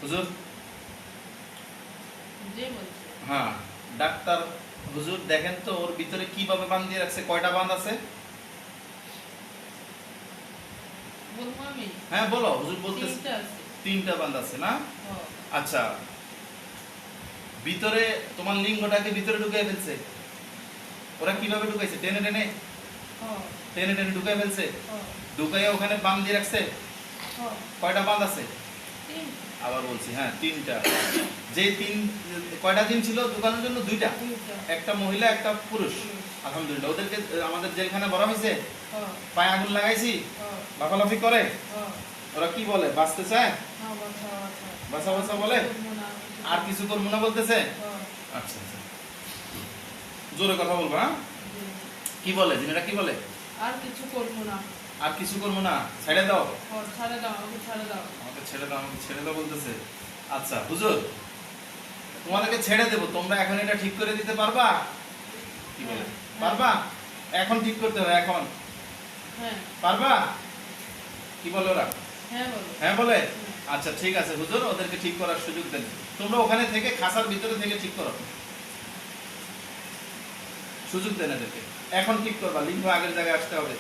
হুজুর জি বলছি। হ্যাঁ ডাক্তার হুজুর দেখেন তো ওর ভিতরে কিভাবে বাঁধ দিয়ে রাখছে, কয়টা বাঁধ আছে? বলবো আমি? হ্যাঁ বলো হুজুর বলতেছে। 3টা আছে। 3টা বাঁধ আছে না? হ্যাঁ। আচ্ছা ভিতরে তোমার লিঙ্গটাকে ভিতরে ঢুকিয়ে ফেলছে, ওরা কিভাবে ঢুকাইছে? টেনে টেনে হ্যাঁ। টেনে টেনে ঢুকাই ফেলছে, হ্যাঁ। ঢুকাইয়া ওখানে বাঁধ দিয়ে রাখছে। হ্যাঁ। কয়টা বাঁধ আছে? 3টা। আবার বলছি হ্যাঁ 3টা। যে কয়টা দিন ছিল ঢুকানোর জন্য? 2টা, 2টা। একটা মহিলা একটা পুরুষ। আলহামদুলিল্লাহ ওদেরকে আমাদের জেলখানে ভরা হয়েছে, হ্যাঁ। পায়ে আগুন লাগাইছি, হ্যাঁ। লাফালাফি করে, হ্যাঁ। ওরা কি বলে? বাঁচতে চায়, হ্যাঁ, বাছা, বাছা। বাঁচা বাঁচা বলে, করবো না, কিছু আর কিছু করবো না বলতেছে। হ্যাঁ। আচ্ছা আচ্ছা জোরে কথা বলবো। হ্যাঁ জি। কি বলে জিনিসটা, কি বলে? আর কিছু করবো না। আর কিছু করবো না, ছেড়ে দাও, ছাড়ে দাও, আমাকে ছাড়ে দাও। আমাকে ছেড়ে দাও, আমাকে ছেড়ে দাও বলতেছে। আচ্ছা হুজুর তোমাদেরকে ছেড়ে দেবো, তোমরা এখন এটা ঠিক করে দিতে পারবা? কি বলে পারবা? এখন ঠিক করতে হবে এখন, হ্যাঁ। পারবা? কি বলে ওরা? হ্যাঁ বলো। হ্যাঁ বলে। আচ্ছা ঠিক আছে হুজুর ওদেরকে ঠিক করার সুযোগ দেন, তোমরা ওখানে থেকে খাসার ভিতরে থেকে ঠিক করো, সুযোগ দেন এদেরকে। এখন ঠিক করবা, লিঙ্গ আগের জায়গায় আসতে হবে।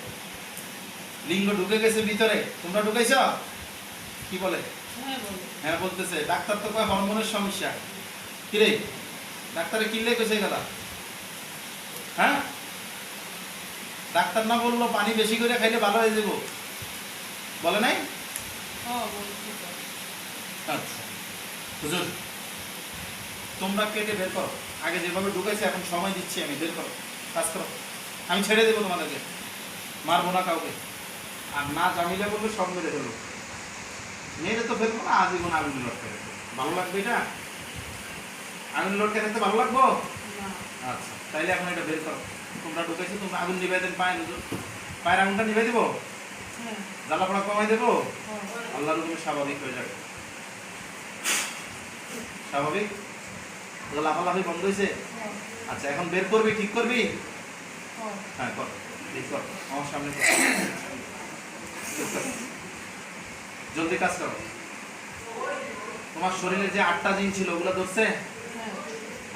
লিঙ্গ ঢুকে গেছে ভিতরে, তোমরা ঢুকাইছ? কি বলে? হ্যাঁ বলো। হ্যাঁ বলতেছে। ডাক্তার তো কয় হরমোনের সমস্যা। কিরে ডাক্তারে কিনলে কইছে কথা? হ্যাঁ ডাক্তার না বললো পানি বেশি করে খাইলে ভালো হয়ে যাবো, বলে নাই? হ্যাঁ বলছি তো। আচ্ছা হুজুর তোমরা কেটে বের করো, আগে যেভাবে ঢুকেছে এখন সময় দিচ্ছি আমি, বের করো, কাজ করো, আমি ছেড়ে দেবো তোমাদেরকে, মারবো না কাউকে, আর না জামিলা বলবে সব মেরে ফেলবো, মেরে তো ফেলবো না, আজীবন আগুন লটকে রাখবো। ভালো লাগবে এটা? আগুন লটকে রাখতে ভালো লাগবো? না। আচ্ছা তাইলে এখন এটা বের করো, তোমরা ঢুকেছো, তোমরা আগুন নিভাই দেন পায়ের, হুজুর পায়ের আগুনটা নিভাই দেবো, হ্যাঁ। জ্বালা পোড়া কমাই দেবো, হ্যাঁ। আল্লাহর হুকুমে স্বাভাবিক হয়ে যাবে। স্বাভাবিক লাফালাফি বন্ধ হয়েছে। হ্যাঁ। আচ্ছা এখন বের করবি, ঠিক করবি? হ্যাঁ। হ্যাঁ কর, ঠিক কর, আমার সামনে কর, জলদি কাজ করো। তোমার শরীরে যে 8টা জিন ছিল ওগুলো ধরছে? হ্যাঁ।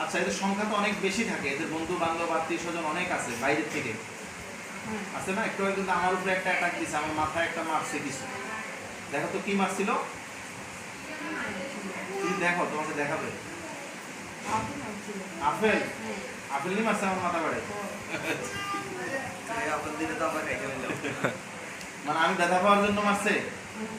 আচ্ছা এদের সংখ্যা তো অনেক বেশি থাকে, এদের বন্ধু বান্ধব আত্মীয় স্বজন অনেক আছে বাইরের থেকে, হ্যাঁ। আছে না? একটু আগে কিন্তু আমার উপরে একটা অ্যাটাক দিছে, আমার মাথায় একটা মারছে কিছু, দেখো তো কি মারছিল, তুমি দেখো, তোমাকে দেখাবে। আপনি আসছিল। আপেল? হ্যাঁ। আপেল নিয়ে মারছে আমার মাথা বাড়ে? হ্যাঁ। মানে আমি ব্যথা পাওয়ার জন্য মারছে? হ্যাঁ।